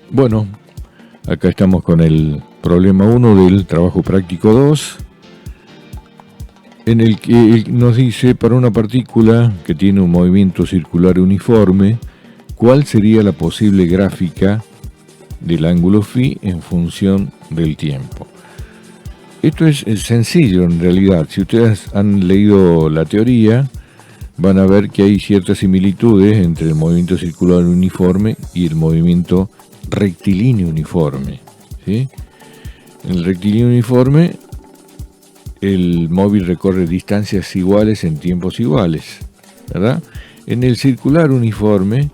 Bueno, acá estamos con el problema 1 del trabajo práctico 2, en el que nos dice, para una partícula que tiene un movimiento circular uniforme, ¿cuál sería la posible gráfica del ángulo phi en función del tiempo? Esto es sencillo en realidad. Si ustedes han leído la teoría, van a ver que hay ciertas similitudes entre el movimiento circular uniforme y el movimiento rectilíneo uniforme, ¿sí? En el rectilíneo uniforme, el móvil recorre distancias iguales en tiempos iguales, ¿verdad? En el circular uniforme,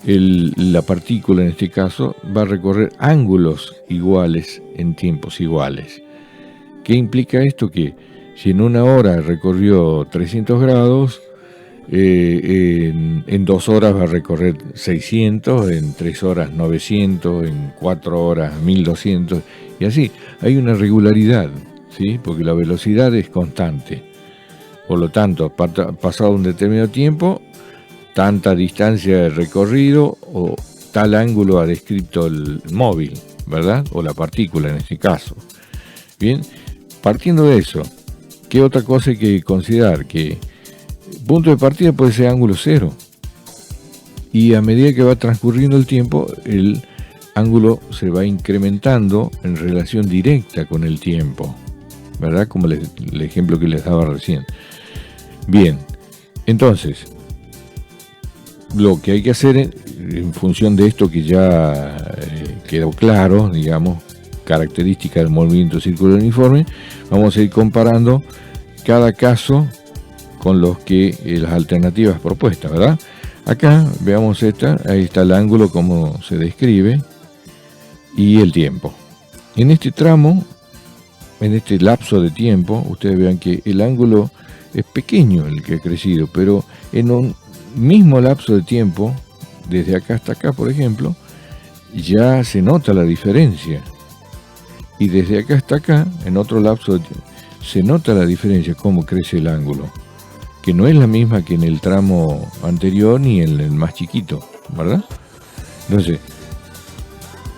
la partícula en este caso va a recorrer ángulos iguales en tiempos iguales. ¿Qué implica esto? Que si en una hora recorrió 300 grados, en 2 horas va a recorrer 600, en 3 horas 900, en 4 horas 1200, y así. Hay una regularidad, ¿sí? Porque la velocidad es constante. Por lo tanto, pasado un determinado tiempo, tanta distancia de recorrido o tal ángulo ha descrito el móvil, ¿verdad? O la partícula en este caso. Bien, partiendo de eso, ¿qué otra cosa hay que considerar? Que punto de partida puede ser ángulo cero, y a medida que va transcurriendo el tiempo, el ángulo se va incrementando en relación directa con el tiempo, ¿verdad? Como el ejemplo que les daba recién. Bien, entonces, lo que hay que hacer en función de esto que ya quedó claro, digamos, característica del movimiento circular uniforme, vamos a ir comparando cada caso con los que las alternativas propuestas, ¿verdad? Acá veamos esta, ahí está el ángulo como se describe y el tiempo. En este tramo, en este lapso de tiempo, ustedes vean que el ángulo es pequeño el que ha crecido, pero en un mismo lapso de tiempo, desde acá hasta acá, por ejemplo, ya se nota la diferencia. Y desde acá hasta acá, en otro lapso de tiempo, se nota la diferencia, cómo crece el ángulo, que no es la misma que en el tramo anterior ni en el más chiquito, ¿verdad? Entonces,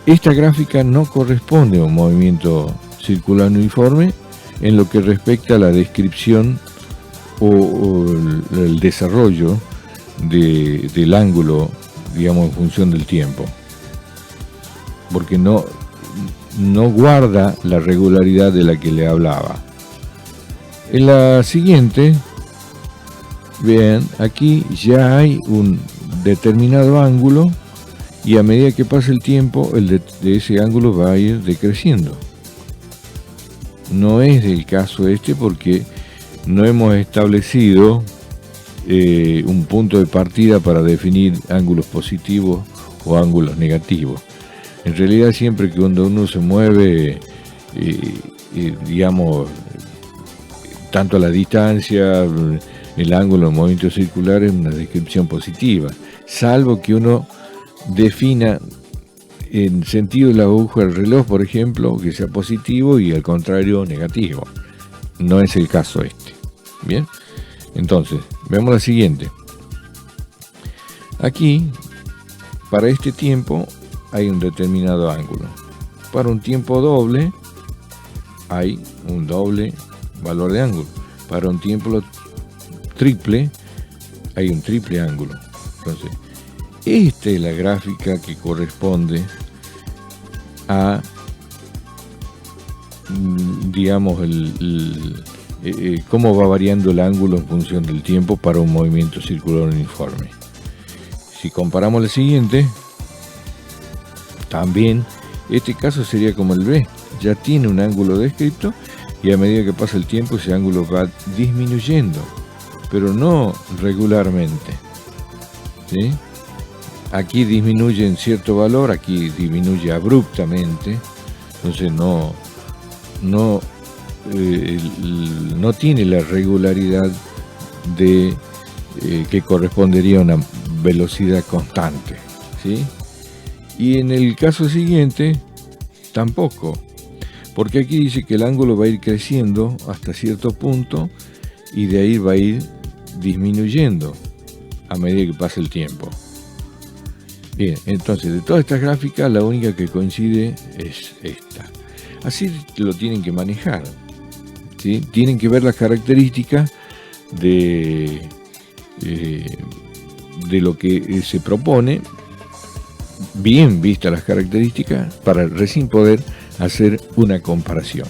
esta gráfica no corresponde a un movimiento circular uniforme en lo que respecta a la descripción o el desarrollo del ángulo, digamos, en función del tiempo, porque no guarda la regularidad de la que le hablaba. En la siguiente, vean, aquí ya hay un determinado ángulo, y a medida que pasa el tiempo, el de ese ángulo va a ir decreciendo. No es el caso este, porque no hemos establecido un punto de partida para definir ángulos positivos o ángulos negativos. En realidad, siempre que cuando uno se mueve, digamos, tanto a la distancia, el ángulo de movimiento circular es una descripción positiva, salvo que uno defina en sentido de la aguja del reloj, por ejemplo, que sea positivo y al contrario negativo. No es el caso este. Bien, entonces, veamos la siguiente. Aquí, para este tiempo, hay un determinado ángulo. Para un tiempo doble, hay un doble valor de ángulo. Para un tiempo triple, hay un triple ángulo. Entonces, esta es la gráfica que corresponde a, digamos, cómo va variando el ángulo en función del tiempo para un movimiento circular uniforme. Si comparamos el siguiente, también este caso sería como el B, ya tiene un ángulo descrito, y a medida que pasa el tiempo ese ángulo va disminuyendo, pero no regularmente, ¿sí? Aquí disminuye en cierto valor, aquí disminuye abruptamente, entonces no tiene la regularidad de que correspondería a una velocidad constante, ¿sí? Y en el caso siguiente tampoco, porque aquí dice que el ángulo va a ir creciendo hasta cierto punto y de ahí va a ir disminuyendo a medida que pasa el tiempo. Bien, entonces de todas estas gráficas la única que coincide es esta. Así lo tienen que manejar, ¿sí? Tienen que ver las características de lo que se propone, bien vistas las características, para recién poder hacer una comparación.